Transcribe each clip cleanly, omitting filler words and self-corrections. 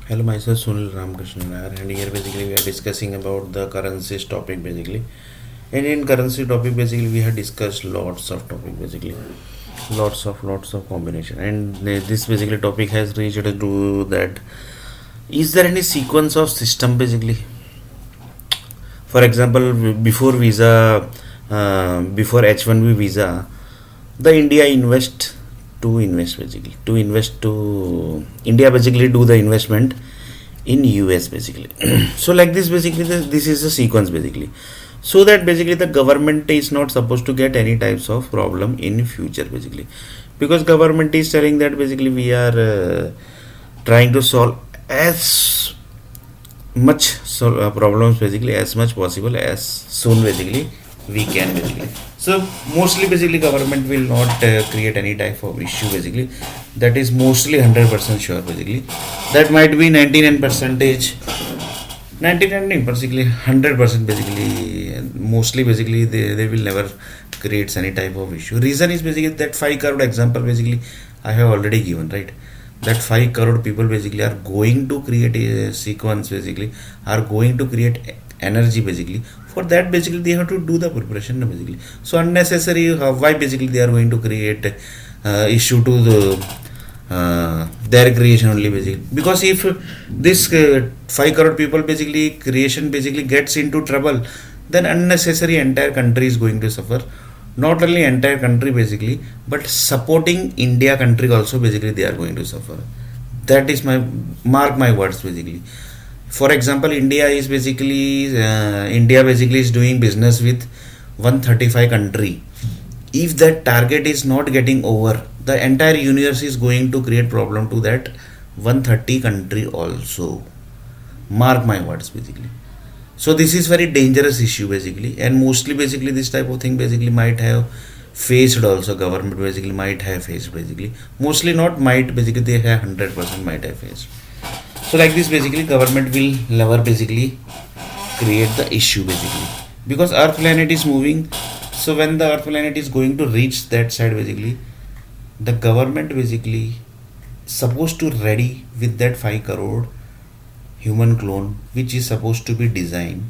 Hello, myself Sunil Ramakrishnan Nair, and here basically we are discussing about the currencies topic basically. And in currency topic basically we have discussed lots of topic basically, lots of combination. And this basically topic has reached to that. Is there any sequence of system basically? For example, before visa, before H1B visa, the India invest basically to invest to India basically do the investment in US basically. So like this basically this is the sequence basically, so that basically the government is not supposed to get any types of problem in future basically, because government is telling that basically we are trying to solve as much problems basically as much possible as soon basically we can basically. So mostly basically government will not create any type of issue basically, that is mostly 100% sure basically. That might be 99 percentage, 99 basically 100% basically, mostly basically they will never create any type of issue. Reason is basically that 5 crore example basically I have already given, right? That 5 crore people basically are going to create a sequence basically, are going to create energy basically. For that basically they have to do the preparation basically. So unnecessary, why basically they are going to create issue to the their creation only basically, because if this 5 crore people basically creation basically gets into trouble, then unnecessary entire country is going to suffer. Not only entire country basically, but supporting India country also basically they are going to suffer. That is my, mark my words basically. For example, India basically is doing business with 135 country. If that target is not getting over, the entire universe is going to create problem to that 130 country also. Mark my words basically. So this is very dangerous issue basically, and mostly basically this type of thing basically might have faced also, government basically might have faced basically, mostly not might basically, they have 100% might have faced. So like this basically government will never basically create the issue basically, because earth planet is moving. So when the earth planet is going to reach that side basically, the government basically supposed to ready with that 5 crore human clone which is supposed to be designed,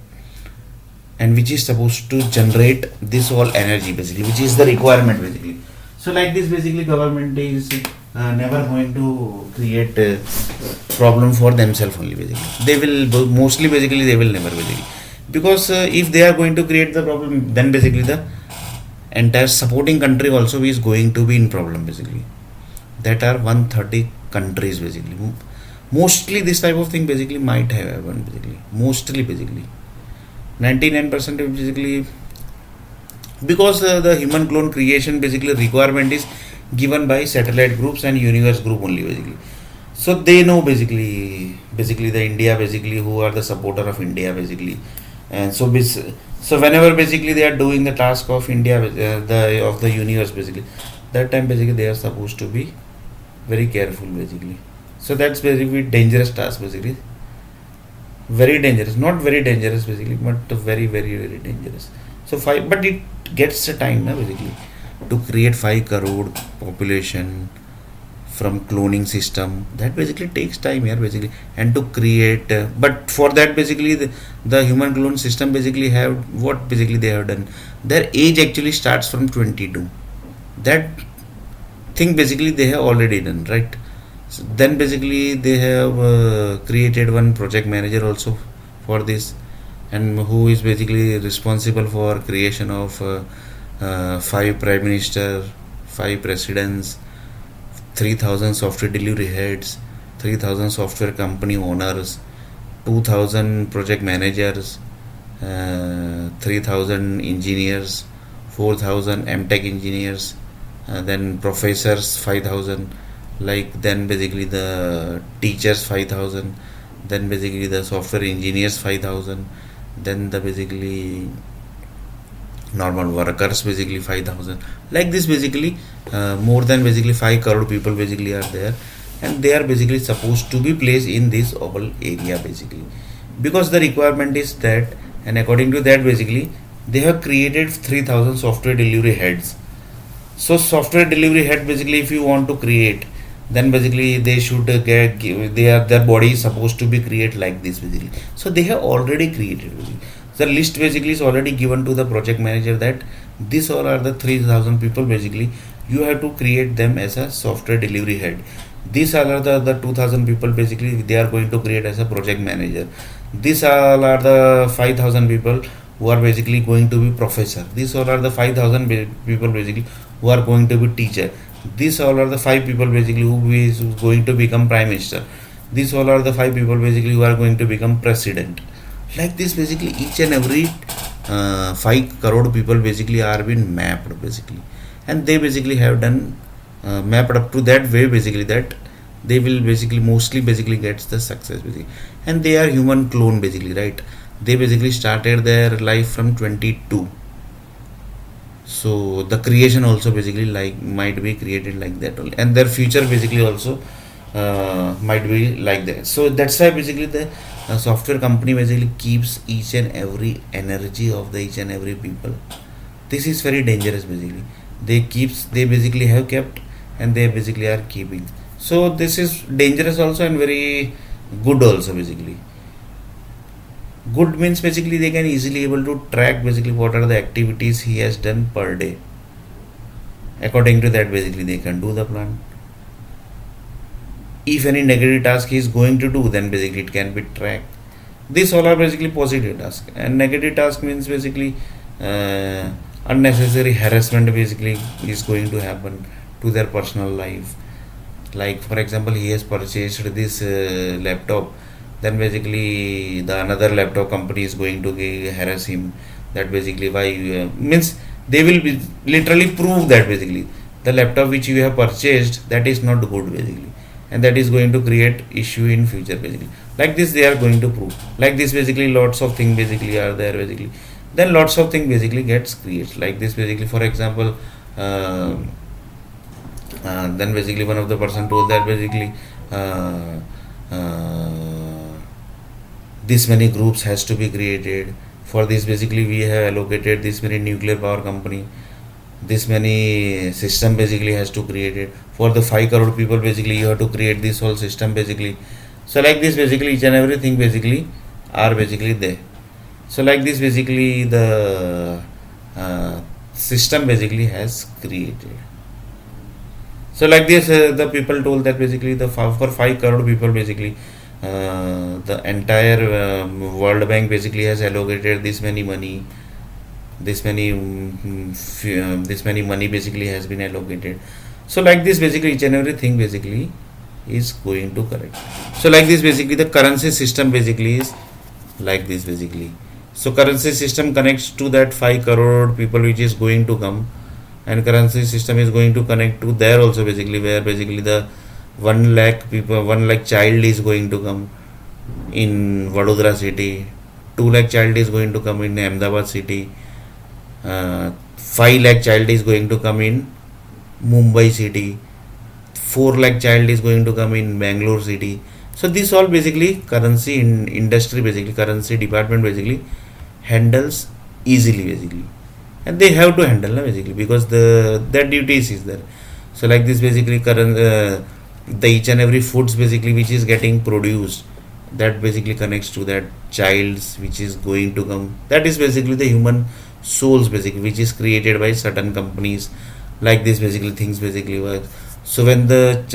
and which is supposed to generate this all energy basically, which is the requirement basically. So like this basically government is never going to create a problem for themselves only basically. They will mostly basically they will never basically, because if they are going to create the problem, then basically the entire supporting country also is going to be in problem basically. That are 130 countries basically. Mostly this type of thing basically might have happened basically, mostly basically 99% basically, because the human clone creation basically requirement is given by satellite groups and universe group only basically. So they know basically the India basically who are the supporter of India basically. And so so whenever basically they are doing the task of India, the of the universe basically, that time basically they are supposed to be very careful basically. So that's basically dangerous task basically, very dangerous, not very dangerous basically, but very dangerous. So five, but it gets a time na basically to create 5 crore population from cloning system. That basically takes time here basically, and to create but for that basically the human clone system basically have what basically they have done, their age actually starts from 22. That thing basically they have already done, right? So then basically they have created one project manager also for this, and who is basically responsible for creation of 5 prime minister, 5 presidents, 3000 software delivery heads, 3000 software company owners, 2000 project managers, 3000 engineers, 4000 MTech engineers, then professors 5000, like then basically the teachers 5000, then basically the software engineers 5000, then the basically normal workers basically 5000. Like this basically more than basically 5 crore people basically are there, and they are basically supposed to be placed in this oval area basically, because the requirement is that, and according to that basically they have created 3000 software delivery heads. So software delivery head basically if you want to create, then basically they should their body is supposed to be create like this basically. So they have already created basically. The list basically is already given to the project manager that these all are the 3000 people basically, you have to create them as a software delivery head. These all are the 2000 people basically, they are going to create as a project manager. These all are the 5000 people who are basically going to be professor. These all are the 5000 people basically who are going to be teacher. These all are the 5 people basically who is going to become prime minister. These all are the 5 people basically who are going to become president. Like this basically each and every 5 crore people basically are being mapped basically, and they basically have done mapped up to that way basically that they will basically mostly basically gets the success basically. And they are human clone basically, right? They basically started their life from 22, so the creation also basically like might be created like that only, and their future basically also might be like that. So that's why basically the software company basically keeps each and every energy of the each and every people. This is very dangerous basically. They basically have kept, and they basically are keeping. So this is dangerous also and very good also basically. Good means basically they can easily able to track basically what are the activities he has done per day. According to that basically they can do the plan. If any negative task he is going to do, then basically it can be tracked. These all are basically positive task, and negative task means basically unnecessary harassment basically is going to happen to their personal life. Like for example, he has purchased this laptop, then basically the another laptop company is going to harass him, that basically why means they will be literally prove that basically the laptop which you have purchased, that is not good basically, and that is going to create issue in future basically. Like this they are going to prove. Like this basically lots of things basically are there basically, then lots of things basically gets created like this basically. For example, uh, then basically one of the person told that basically uh, uh, this many groups has to be created. For this basically we have allocated this many nuclear power company, this many system basically has to create it. For the 5 crore people basically you have to create this whole system basically. So like this basically each and everything basically are basically there. So like this basically the system basically has created. So like this the people told that basically for 5 crore people basically the entire World Bank basically has allocated this many money, this many money basically has been allocated. So like this basically each and everything basically is going to correct. So like this basically the currency system basically is like this basically. So currency system connects to that 5 crore people which is going to come, and currency system is going to connect to there also basically, where basically the 1 lakh people, 1 lakh child is going to come in Vadodara city, 2 lakh child is going to come in Ahmedabad city, 5 lakh child is going to come in Mumbai city, 4 lakh child is going to come in Bangalore city. So this all basically currency in industry basically, currency department basically handles easily basically, and they have to handle basically because their duties is there. So like this basically current the each and every foods basically which is getting produced, that basically connects to that childs which is going to come, that is basically the human souls basically which is created by certain companies. Like this basically things basically work. So when the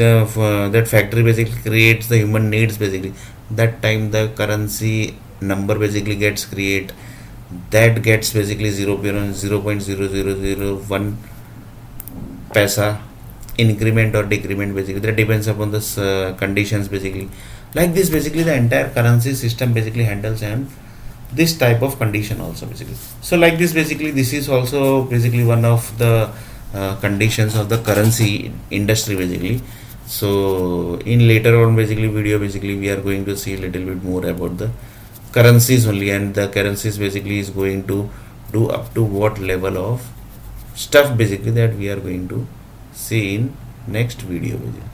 that factory basically creates the human needs basically, that time the currency number basically gets create, that gets basically 0.0001 paisa increment or decrement basically, that depends upon the conditions basically. Like this basically the entire currency system basically handles and this type of condition also basically. So like this basically this is also basically one of the conditions of the currency industry basically. So in later on basically video basically we are going to see a little bit more about the currencies only, and the currencies basically is going to do up to what level of stuff basically, that we are going to see in next video basically.